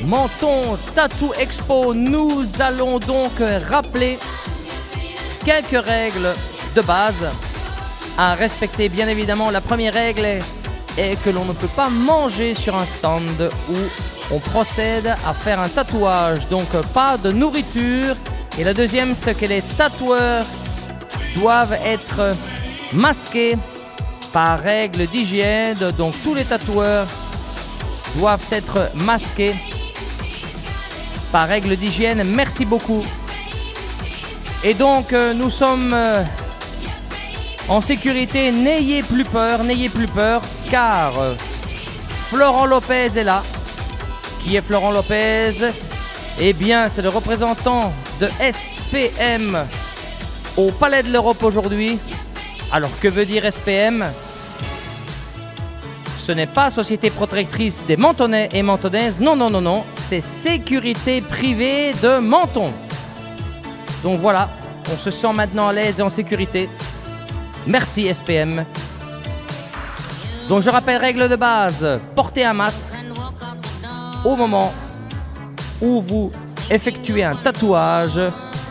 Menton Tattoo Expo, nous allons donc rappeler quelques règles de base à respecter. Bien évidemment, la première règle est que l'on ne peut pas manger sur un stand où on procède à faire un tatouage, donc pas de nourriture. Et la deuxième, c'est que les tatoueurs doivent être masqués par règle d'hygiène, donc tous les tatoueurs doivent être masqués par règle d'hygiène. Merci beaucoup. Et donc nous sommes en sécurité. N'ayez plus peur, car Florent Lopez est là. Qui est Florent Lopez? Eh bien, c'est le représentant de SPM au Palais de l'Europe aujourd'hui. Alors, que veut dire SPM? Ce n'est pas Société Protectrice des Mentonnais et Mentonnaises. Non, non, non, non. C'est Sécurité Privée de Menton. Donc voilà, on se sent maintenant à l'aise et en sécurité. Merci SPM. Donc je rappelle, règle de base, portez un masque au moment où vous effectuez un tatouage.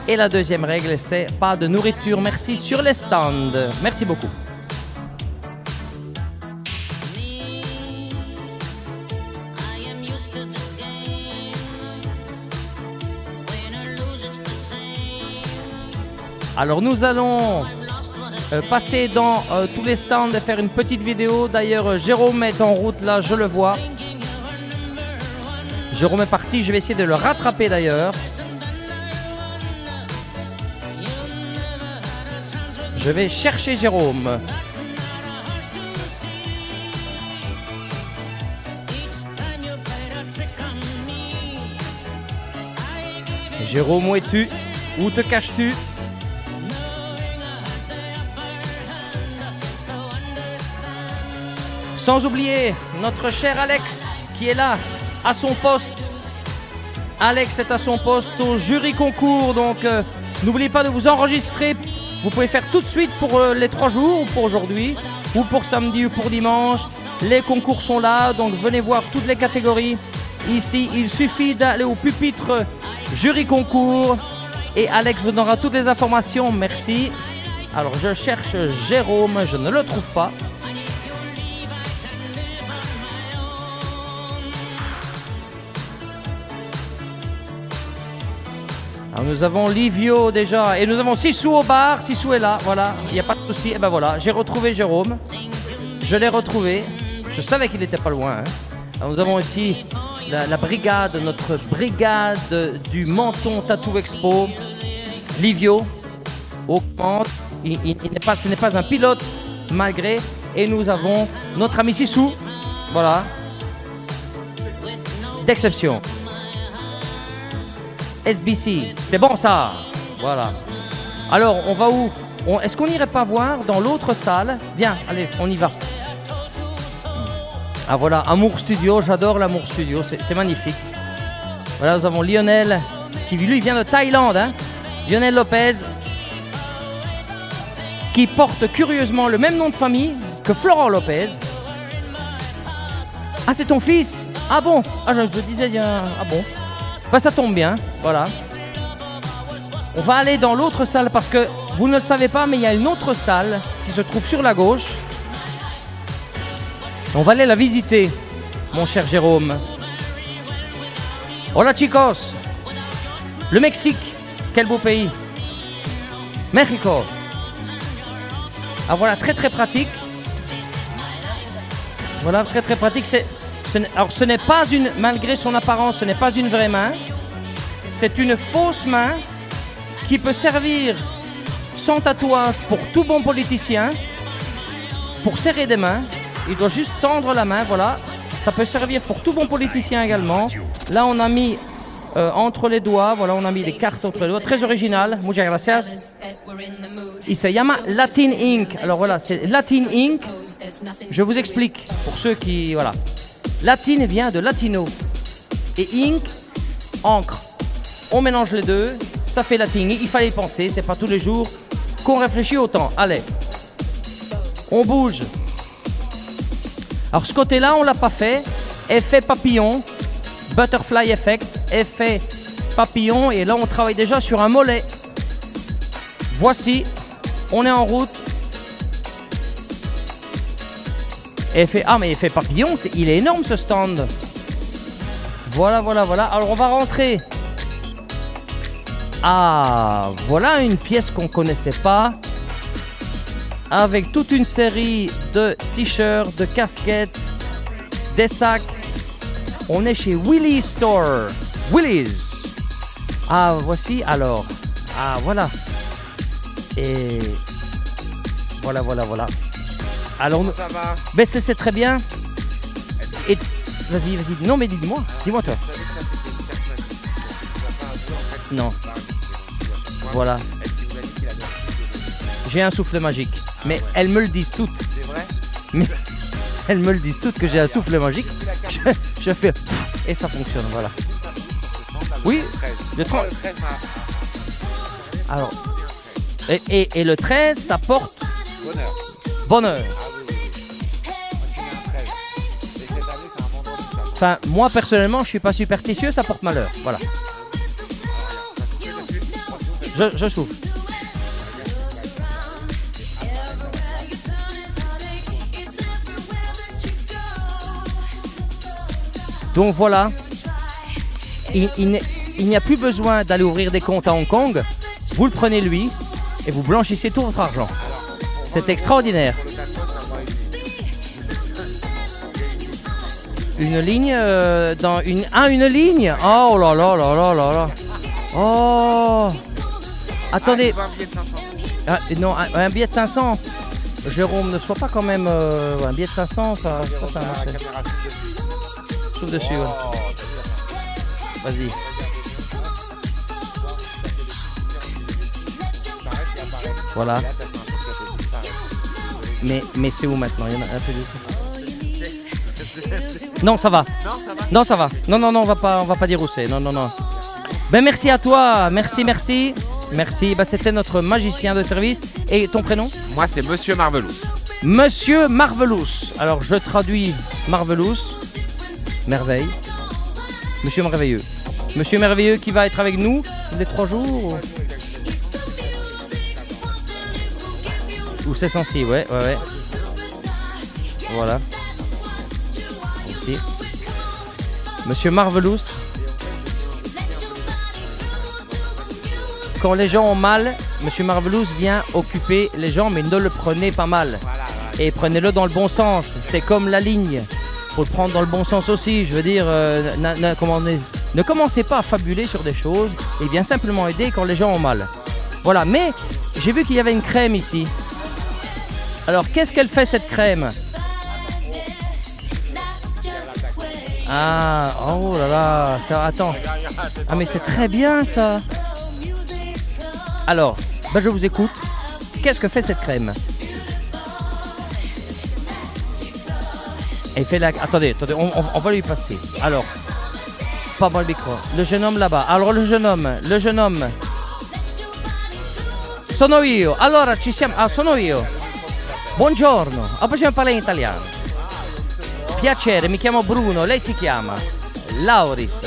Et la deuxième règle, c'est pas de nourriture, merci, sur les stands. Merci beaucoup. Alors nous allons passer dans tous les stands et faire une petite vidéo. D'ailleurs, Jérôme est en route là, je le vois. Jérôme est parti, je vais essayer de le rattraper d'ailleurs. Je vais chercher Jérôme. Jérôme, où es-tu? Où te caches-tu? Sans oublier notre cher Alex qui est là, à son poste. Alex est à son poste au jury concours, donc n'oubliez pas de vous enregistrer. Vous pouvez faire tout de suite pour les 3 jours, ou pour aujourd'hui, ou pour samedi ou pour dimanche. Les concours sont là, donc venez voir toutes les catégories. Ici, il suffit d'aller au pupitre jury concours et Alex vous donnera toutes les informations. Merci. Alors, je cherche Jérôme, je ne le trouve pas. Alors nous avons Livio déjà et nous avons Sissou au bar. Sissou est là, voilà, il n'y a pas de souci. Et ben voilà, j'ai retrouvé Jérôme. Je l'ai retrouvé. Je savais qu'il n'était pas loin. Alors nous avons aussi la brigade, notre brigade du Menton Tattoo Expo. Livio au commandes. Ce n'est pas un pilote malgré. Et nous avons notre ami Sissou. Voilà. D'exception. SBC, c'est bon ça. Voilà. Alors, on va où? Est-ce qu'on n'irait pas voir dans l'autre salle? Viens, allez, on y va. Ah voilà, Amour Studio, j'adore l'Amour Studio, c'est magnifique. Voilà, nous avons Lionel, qui lui vient de Thaïlande. Hein. Lionel Lopez, qui porte curieusement le même nom de famille que Florent Lopez. Ah, c'est ton fils? Ah bon? Ah, je disais, ah bon. Bah, ça tombe bien, voilà. On va aller dans l'autre salle parce que vous ne le savez pas, mais il y a une autre salle qui se trouve sur la gauche. On va aller la visiter, mon cher Jérôme. Hola chicos. Le Mexique, quel beau pays. Mexico. Ah voilà, très très pratique. Voilà, très très pratique. Alors ce n'est pas une, malgré son apparence, ce n'est pas une vraie main. C'est une fausse main qui peut servir sans tatouage pour tout bon politicien. Pour serrer des mains, il doit juste tendre la main, voilà. Ça peut servir pour tout bon politicien également. Là on a mis entre les doigts, voilà, on a mis des cartes entre les doigts, très original. Muchas gracias. Il se llama Latin Ink. Alors voilà, c'est Latin Ink. Je vous explique pour ceux qui, voilà. Latine vient de latino et ink, encre. On mélange les deux, ça fait latin. Il fallait y penser, c'est pas tous les jours qu'on réfléchit autant. Allez, on bouge. Alors ce côté-là, on l'a pas fait. Effet papillon. Butterfly Effect, effet papillon. Et là, on travaille déjà sur un mollet. Voici, on est en route. Effet, ah, mais effet papillon, il est énorme ce stand. Voilà, voilà, voilà. Alors, on va rentrer. Ah, voilà une pièce qu'on connaissait pas. Avec toute une série de t-shirts, de casquettes, des sacs. On est chez Willys Store. Willys. Ah, voici alors. Ah, voilà. Et voilà, voilà, voilà. Alors, Ça va. ben c'est très bien. Et vas-y, vas-y. Non, mais dis-moi. Dis-moi toi. Non. Voilà. J'ai un souffle magique. Mais elles me le disent toutes. C'est vrai? Mais elles me le disent toutes que j'ai un souffle magique. Je fais et ça fonctionne, voilà. Oui, le 30. Alors, et le 13, ça porte Bonheur. bonheur. Enfin, moi personnellement, je suis pas superstitieux, ça porte malheur. Voilà. Je souffle. Donc voilà, il n'y a plus besoin d'aller ouvrir des comptes à Hong Kong. Vous le prenez lui et vous blanchissez tout votre argent. C'est extraordinaire. Une ligne dans une... Ah, une ligne. Oh là là là là là là. Oh. Attendez. Ah, non, un billet de 500. Jérôme, ne sois pas quand même... un billet de 500, ça marche. Souffle dessus, ouais. Vas-y. Voilà. Mais c'est où maintenant? Il y en a un peu de... Non, ça va. Non, ça va. Non, on va pas dire où c'est. Non. Ben merci à toi. Merci. Merci. Ben, c'était notre magicien de service. Et ton prénom? Moi, c'est Monsieur Marvelous. Monsieur Marvelous. Alors, je traduis Marvelous. Merveille. Monsieur Merveilleux. Monsieur Merveilleux qui va être avec nous les 3 jours. Ou c'est censé, ouais. Voilà. Ici. Monsieur Marvelous. Quand les gens ont mal, Monsieur Marvelous vient occuper les gens, mais ne le prenez pas mal. Et prenez-le dans le bon sens. C'est comme la ligne. Faut le prendre dans le bon sens aussi. Je veux dire, ne commencez pas à fabuler sur des choses et bien simplement aider quand les gens ont mal. Voilà, mais j'ai vu qu'il y avait une crème ici. Alors, qu'est-ce qu'elle fait cette crème? Ah, oh là là, ça, attends. Ah mais c'est très bien ça. Alors, ben je vous écoute. Qu'est-ce que fait cette crème? Elle fait la... Attendez, on va lui passer. Alors, pas dans le micro. Le jeune homme là-bas. Alors le jeune homme. Sono io. Allora ci siamo. Ah, sono io. Buongiorno. Possiamo parlare in italiano. Piacere, mi chiamo Bruno. Lei si chiama Lauris.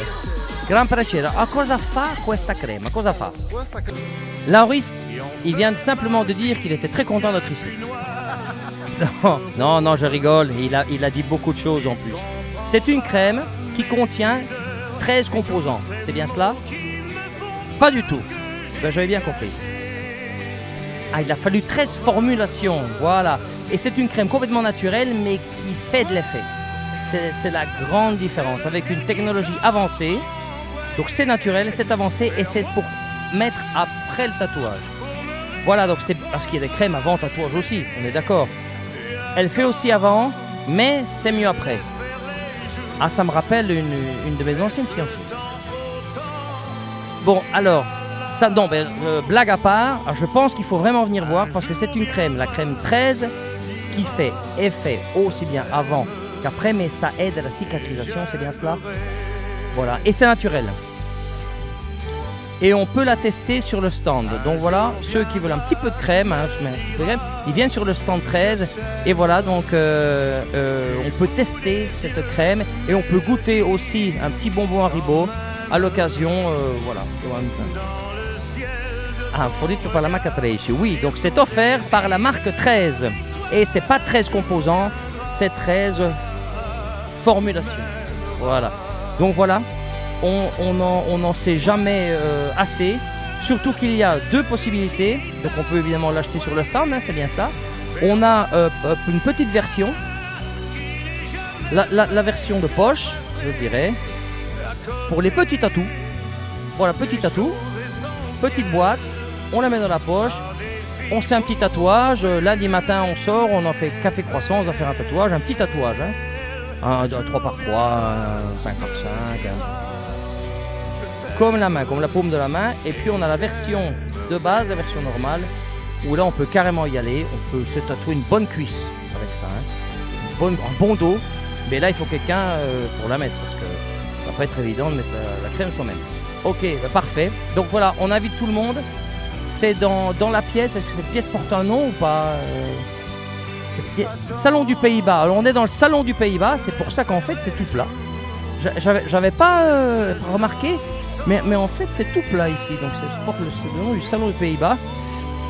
Gran piacere. Ah, cosa fa questa crema? Cosa fa? Lauris, il vient simplement de dire qu'il était très content d'être ici. Non, je rigole. Il a dit beaucoup de choses en plus. C'est une crème qui contient 13 composants. C'est bien cela? Pas du tout. Ben, j'avais bien compris. Ah, il a fallu 13 formulations. Voilà. Et c'est une crème complètement naturelle, mais qui fait de l'effet. C'est la grande différence. Avec une technologie avancée. Donc c'est naturel, c'est avancé et c'est pour mettre après le tatouage. Voilà, donc c'est parce qu'il y a des crèmes avant tatouage aussi, on est d'accord. Elle fait aussi avant, mais c'est mieux après. Ah, ça me rappelle une de mes anciennes fiancées. Bon, alors, ça, non, blague à part, alors je pense qu'il faut vraiment venir voir parce que c'est une crème, la crème 13, qui fait effet aussi bien avant qu'après, mais ça aide à la cicatrisation, c'est bien cela. Voilà, et c'est naturel. et on peut la tester sur le stand. Donc voilà, ceux qui veulent un petit peu de crème, hein, ils viennent sur le stand 13 et voilà, donc on peut tester cette crème et on peut goûter aussi un petit bonbon Haribo à l'occasion, voilà. Ah, fornito per la marca 13, oui, donc c'est offert par la marque 13 et c'est pas 13 composants, c'est 13 formulations. Voilà, donc voilà. On n'en sait jamais assez, surtout qu'il y a deux possibilités, donc on peut évidemment l'acheter sur le stand, hein, c'est bien ça. On a une petite version, la version de poche, je dirais, pour les petits tatous. Voilà, petit tatou, petite boîte, on la met dans la poche, on se fait un petit tatouage, lundi matin on sort, on en fait café croissant, on va faire un tatouage, un petit tatouage, hein. Un 3 par 3, 5 par 5, comme la main, comme la paume de la main. Et puis on a la version de base, la version normale, où là on peut carrément y aller, on peut se tatouer une bonne cuisse avec ça, hein. Un bon dos, mais là il faut quelqu'un pour la mettre, parce que ça va pas être évident de mettre la crème soi-même. Ok, bah parfait, donc voilà, on invite tout le monde, c'est dans la pièce. Est-ce que cette pièce porte un nom ou pas Salon du Pays-Bas. Alors on est dans le Salon du Pays-Bas, c'est pour ça qu'en fait c'est tout plat. J'avais pas remarqué, mais en fait c'est tout plat ici, donc je porte le nom du Salon du Pays-Bas.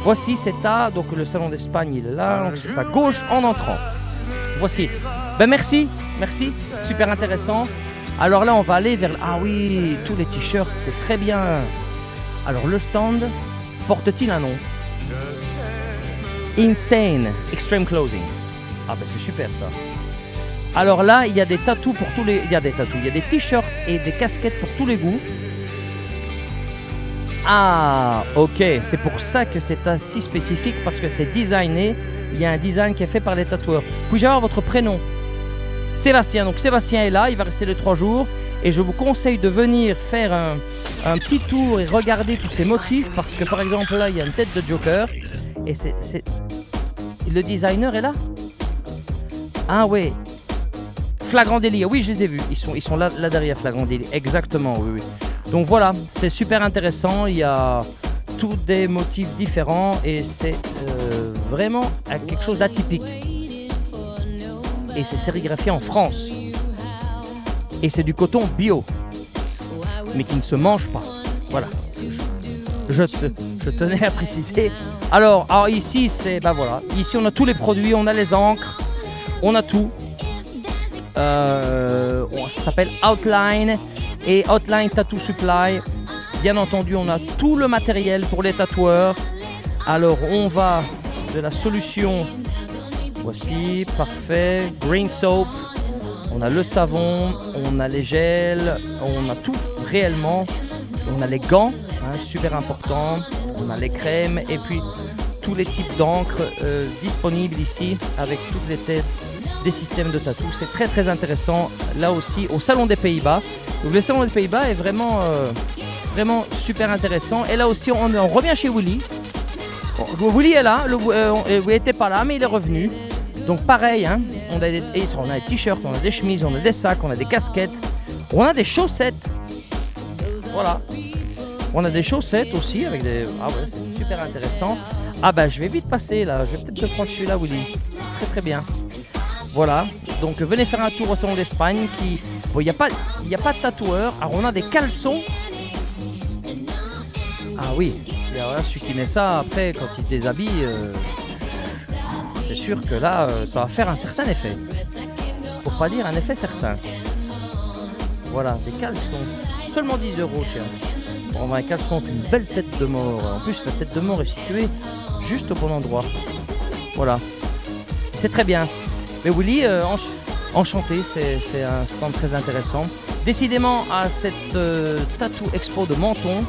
Voici, c'est donc le Salon d'Espagne, il est là, donc c'est à gauche en entrant. Voici. Ben merci, super intéressant. Alors là on va aller vers... Ah oui, tous les t-shirts, c'est très bien. Alors le stand, porte-t-il un nom? Insane Extreme Clothing. Ah ben c'est super ça. Alors là, il y a des tatous pour tous les... Il y a des t-shirts et des casquettes pour tous les goûts. Ah, ok, c'est pour ça que c'est si spécifique, parce que c'est designé. Il y a un design qui est fait par les tatoueurs. Puis-je avoir votre prénom? Sébastien. Donc Sébastien est là, il va rester les 3 jours. Et je vous conseille de venir faire un petit tour et regarder tous ces motifs, parce que par exemple là, il y a une tête de Joker. Et le designer est là. Ah ouais. Flagrant délit, oui je les ai vus, ils sont là derrière Flagrant délit, exactement, oui. Donc voilà, c'est super intéressant, il y a tous des motifs différents et c'est vraiment quelque chose d'atypique. Et c'est sérigraphié en France. Et c'est du coton bio, mais qui ne se mange pas. Voilà, je tenais à préciser. Alors ici, voilà, ici on a tous les produits, on a les encres, on a tout. Ça s'appelle Outline et Outline Tattoo Supply. Bien entendu, on a tout le matériel pour les tatoueurs. Alors, on va de la solution. Voici, parfait. Green soap. On a le savon, on a les gels, on a tout réellement. On a les gants, hein, super important. On a les crèmes et puis tous les types d'encre disponibles ici avec toutes les têtes des systèmes de tatou. C'est très très intéressant là aussi au Salon des Pays-Bas. Donc le Salon des Pays-Bas est vraiment super intéressant. Et là aussi on revient chez Willy. Bon, Willy est là, il n'était pas là mais il est revenu. Donc pareil, hein, on a des t-shirts, on a des chemises, on a des sacs, on a des casquettes, on a des chaussettes. Voilà. On a des chaussettes aussi avec des... Ah ouais, c'est super intéressant. Ah bah je vais vite passer là, je vais peut-être te prendre celui-là Willy. Très très bien. Voilà, donc venez faire un tour au Salon d'Espagne qui... Bon, il n'y a pas de tatoueur. Alors on a des caleçons. Ah oui, alors là, celui qui met ça après quand il se déshabille, c'est sûr que là, ça va faire un certain effet. Pour pas dire un effet certain. Voilà, des caleçons. Seulement 10 €, tiens. Bon, on a un caleçon avec une belle tête de mort. En plus, la tête de mort est située juste au bon endroit. Voilà. C'est très bien. Mais Willy, enchanté, c'est un stand très intéressant. Décidément, à cette Tattoo Expo de Menton,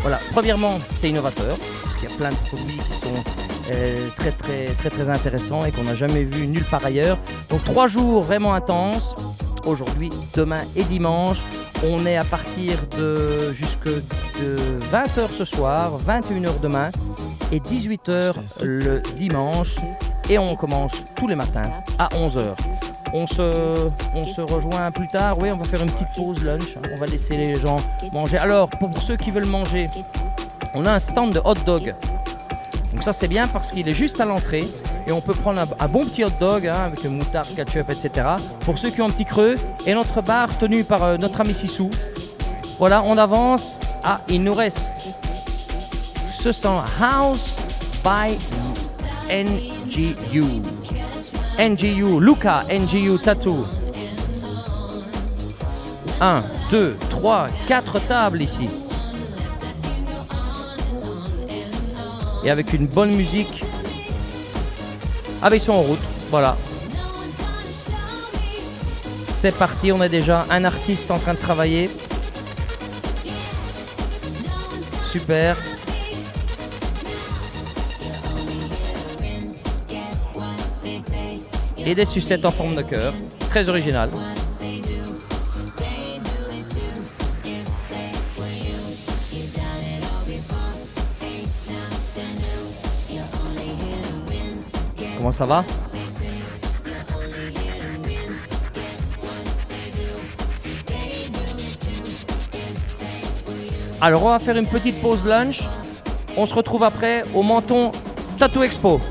voilà, premièrement, c'est innovateur, parce qu'il y a plein de produits qui sont très intéressants et qu'on n'a jamais vu nulle part ailleurs. Donc 3 jours vraiment intenses, aujourd'hui, demain et dimanche. On est à partir de jusque 20h ce soir, 21h demain et 18h le dimanche. Et on commence tous les matins à 11h. On se rejoint plus tard. Oui, on va faire une petite pause lunch. On va laisser les gens manger. Alors, pour ceux qui veulent manger, on a un stand de hot dog. Donc ça, c'est bien parce qu'il est juste à l'entrée. Et on peut prendre un bon petit hot dog avec moutarde, ketchup, etc. Pour ceux qui ont un petit creux. Et notre bar tenu par notre ami Sissou. Voilà, on avance. Ah, il nous reste ce sont House by NGU. NGU, Luca NGU Tattoo. 1, 2, 3, 4 tables ici. Et avec une bonne musique. Ah ben ils sont en route, voilà. C'est parti, on a déjà un artiste en train de travailler. Super. Et des sucettes en forme de cœur. Très original. Comment ça va ? Alors on va faire une petite pause lunch. On se retrouve après au Menton Tattoo Expo.